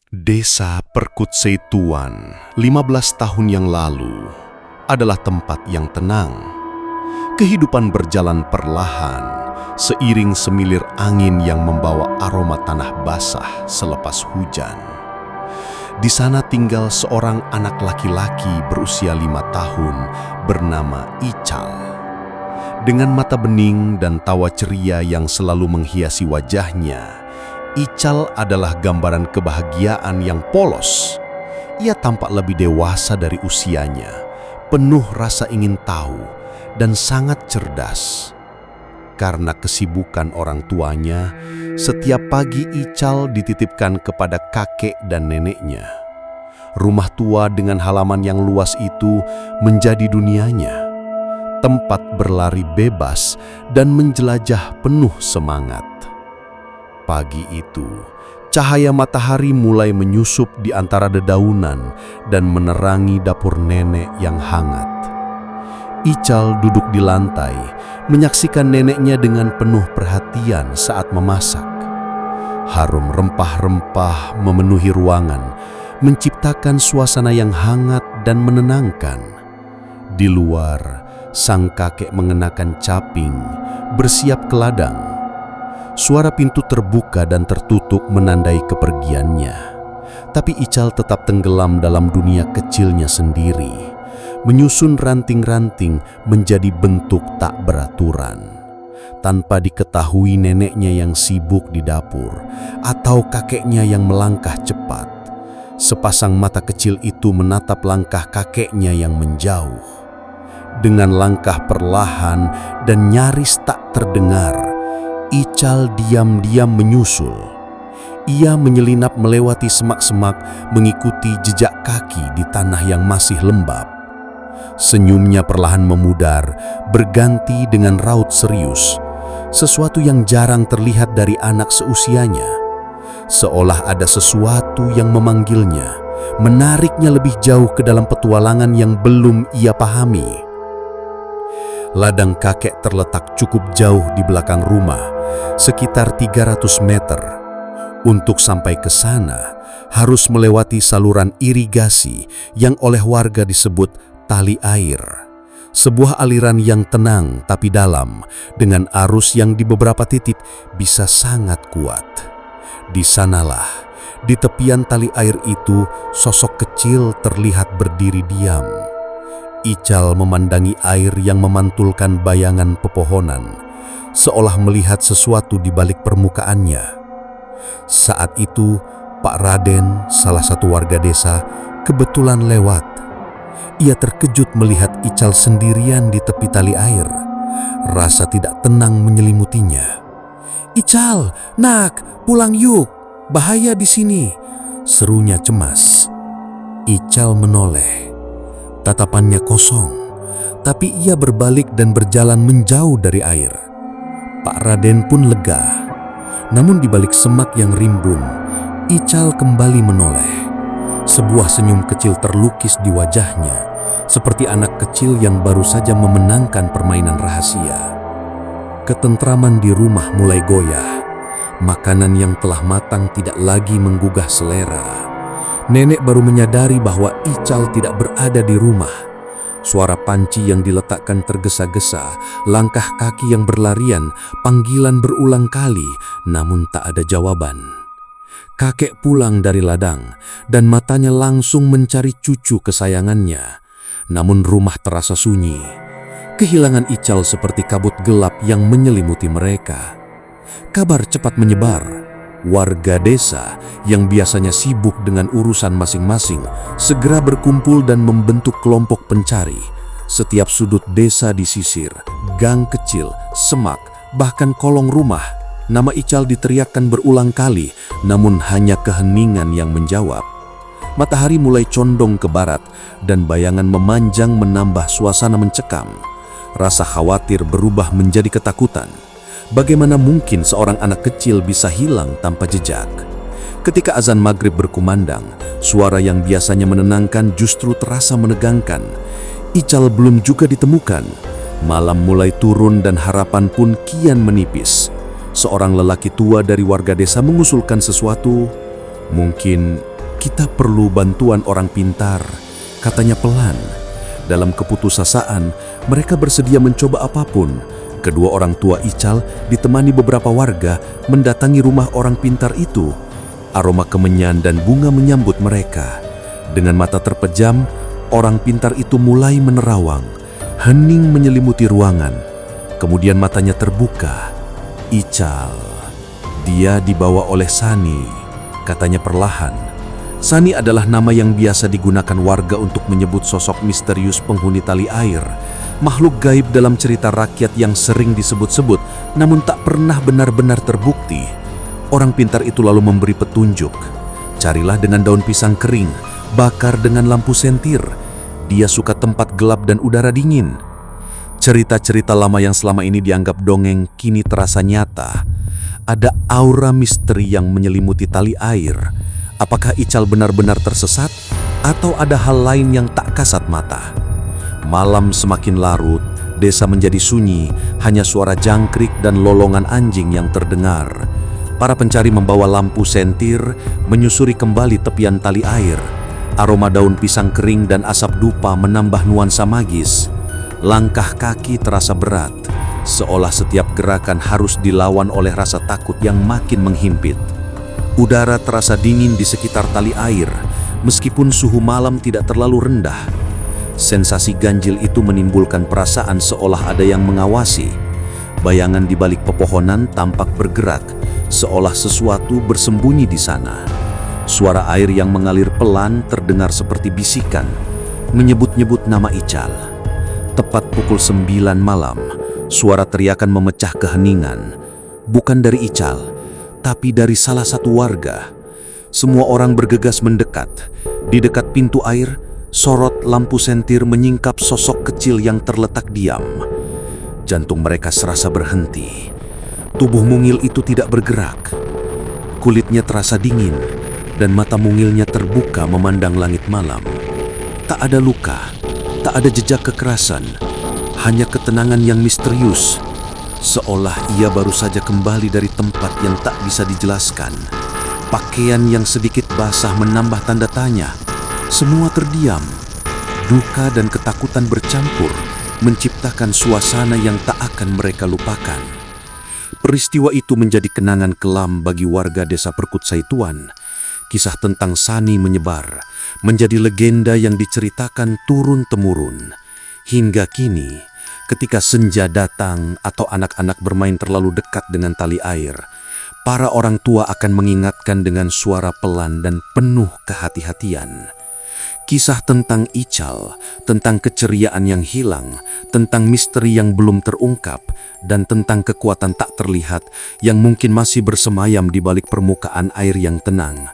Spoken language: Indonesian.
Desa Perkutseituan 15 tahun yang lalu adalah tempat yang tenang. Kehidupan berjalan perlahan, seiring semilir angin yang membawa aroma tanah basah selepas hujan. Di sana tinggal seorang anak laki-laki berusia 5 tahun bernama Ical. Dengan mata bening dan tawa ceria yang selalu menghiasi wajahnya, Ical adalah gambaran kebahagiaan yang polos. Ia tampak lebih dewasa dari usianya, penuh rasa ingin tahu dan sangat cerdas. Karena kesibukan orang tuanya, setiap pagi Ical dititipkan kepada kakek dan neneknya. Rumah tua dengan halaman yang luas itu menjadi dunianya, tempat berlari bebas dan menjelajah penuh semangat. Pagi itu, cahaya matahari mulai menyusup di antara dedaunan dan menerangi dapur nenek yang hangat. Ical duduk di lantai, menyaksikan neneknya dengan penuh perhatian saat memasak. Harum rempah-rempah memenuhi ruangan, menciptakan suasana yang hangat dan menenangkan. Di luar, sang kakek mengenakan caping, bersiap ke ladang. Suara pintu terbuka dan tertutup menandai kepergiannya. Tapi Ical tetap tenggelam dalam dunia kecilnya sendiri, menyusun ranting-ranting menjadi bentuk tak beraturan. Tanpa diketahui neneknya yang sibuk di dapur atau kakeknya yang melangkah cepat, sepasang mata kecil itu menatap langkah kakeknya yang menjauh. Dengan langkah perlahan dan nyaris tak terdengar, Ical diam-diam menyusul. Ia menyelinap melewati semak-semak, mengikuti jejak kaki di tanah yang masih lembab. Senyumnya perlahan memudar, berganti dengan raut serius, sesuatu yang jarang terlihat dari anak seusianya. Seolah ada sesuatu yang memanggilnya, menariknya lebih jauh ke dalam petualangan yang belum ia pahami. Ladang kakek terletak cukup jauh di belakang rumah, sekitar 300 meter. Untuk sampai ke sana, harus melewati saluran irigasi yang oleh warga disebut tali air. Sebuah aliran yang tenang tapi dalam, dengan arus yang di beberapa titik bisa sangat kuat. Di sanalah, di tepian tali air itu, sosok kecil terlihat berdiri diam. Ical memandangi air yang memantulkan bayangan pepohonan, seolah melihat sesuatu di balik permukaannya. Saat itu, Pak Raden, salah satu warga desa, kebetulan lewat. Ia terkejut melihat Ical sendirian di tepi tali air. Rasa tidak tenang menyelimutinya. "Ical, nak, pulang yuk, bahaya di sini," serunya cemas. Ical menoleh. Tatapannya kosong, tapi ia berbalik dan berjalan menjauh dari air. Pak Raden pun lega. Namun di balik semak yang rimbun, Ical kembali menoleh. Sebuah senyum kecil terlukis di wajahnya, seperti anak kecil yang baru saja memenangkan permainan rahasia. Ketentraman di rumah mulai goyah. Makanan yang telah matang tidak lagi menggugah selera. Nenek baru menyadari bahwa Ical tidak berada di rumah. Suara panci yang diletakkan tergesa-gesa, langkah kaki yang berlarian, panggilan berulang kali, namun tak ada jawaban. Kakek pulang dari ladang, dan matanya langsung mencari cucu kesayangannya. Namun rumah terasa sunyi. Kehilangan Ical seperti kabut gelap yang menyelimuti mereka. Kabar cepat menyebar. Warga desa yang biasanya sibuk dengan urusan masing-masing segera berkumpul dan membentuk kelompok pencari. Setiap sudut desa disisir, gang kecil, semak, bahkan kolong rumah. Nama Ical diteriakkan berulang kali, namun hanya keheningan yang menjawab. Matahari mulai condong ke barat dan bayangan memanjang menambah suasana mencekam. Rasa khawatir berubah menjadi ketakutan. Bagaimana mungkin seorang anak kecil bisa hilang tanpa jejak? Ketika azan maghrib berkumandang, suara yang biasanya menenangkan justru terasa menegangkan. Ical belum juga ditemukan. Malam mulai turun dan harapan pun kian menipis. Seorang lelaki tua dari warga desa mengusulkan sesuatu. Mungkin "Kita perlu bantuan orang pintar," katanya pelan. Dalam keputusasaan, mereka bersedia mencoba apapun. Kedua orang tua Ical ditemani beberapa warga mendatangi rumah orang pintar itu. Aroma kemenyan dan bunga menyambut mereka. Dengan mata terpejam, orang pintar itu mulai menerawang. Hening menyelimuti ruangan. Kemudian matanya terbuka. "Ical, dia dibawa oleh Sani," katanya perlahan. Sani adalah nama yang biasa digunakan warga untuk menyebut sosok misterius penghuni tali air. Makhluk gaib dalam cerita rakyat yang sering disebut-sebut, namun tak pernah benar-benar terbukti. Orang pintar itu lalu memberi petunjuk. "Carilah dengan daun pisang kering, bakar dengan lampu sentir. Dia suka tempat gelap dan udara dingin." Cerita-cerita lama yang selama ini dianggap dongeng kini terasa nyata. Ada aura misteri yang menyelimuti tali air. Apakah Ical benar-benar tersesat atau ada hal lain yang tak kasat mata? Malam semakin larut, desa menjadi sunyi, hanya suara jangkrik dan lolongan anjing yang terdengar. Para pencari membawa lampu sentir, menyusuri kembali tepian tali air. Aroma daun pisang kering dan asap dupa menambah nuansa magis. Langkah kaki terasa berat, seolah setiap gerakan harus dilawan oleh rasa takut yang makin menghimpit. Udara terasa dingin di sekitar tali air, meskipun suhu malam tidak terlalu rendah. Sensasi ganjil itu menimbulkan perasaan seolah ada yang mengawasi. Bayangan di balik pepohonan tampak bergerak, seolah sesuatu bersembunyi di sana. Suara air yang mengalir pelan terdengar seperti bisikan, menyebut-nyebut nama Ical. Tepat pukul 9 malam, suara teriakan memecah keheningan. Bukan dari Ical, tapi dari salah satu warga. Semua orang bergegas mendekat. Di dekat pintu air, sorot lampu sentir menyingkap sosok kecil yang terletak diam. Jantung mereka serasa berhenti. Tubuh mungil itu tidak bergerak. Kulitnya terasa dingin, dan mata mungilnya terbuka memandang langit malam. Tak ada luka, tak ada jejak kekerasan, hanya ketenangan yang misterius. Seolah ia baru saja kembali dari tempat yang tak bisa dijelaskan. Pakaian yang sedikit basah menambah tanda tanya. Semua terdiam. Duka dan ketakutan bercampur, menciptakan suasana yang tak akan mereka lupakan. Peristiwa itu menjadi kenangan kelam bagi warga desa Perkutsaituan. Kisah tentang Sani menyebar, menjadi legenda yang diceritakan turun-temurun. Hingga kini, ketika senja datang atau anak-anak bermain terlalu dekat dengan tali air, para orang tua akan mengingatkan dengan suara pelan dan penuh kehati-hatian. Kisah tentang Ical, tentang keceriaan yang hilang, tentang misteri yang belum terungkap, dan tentang kekuatan tak terlihat yang mungkin masih bersemayam di balik permukaan air yang tenang.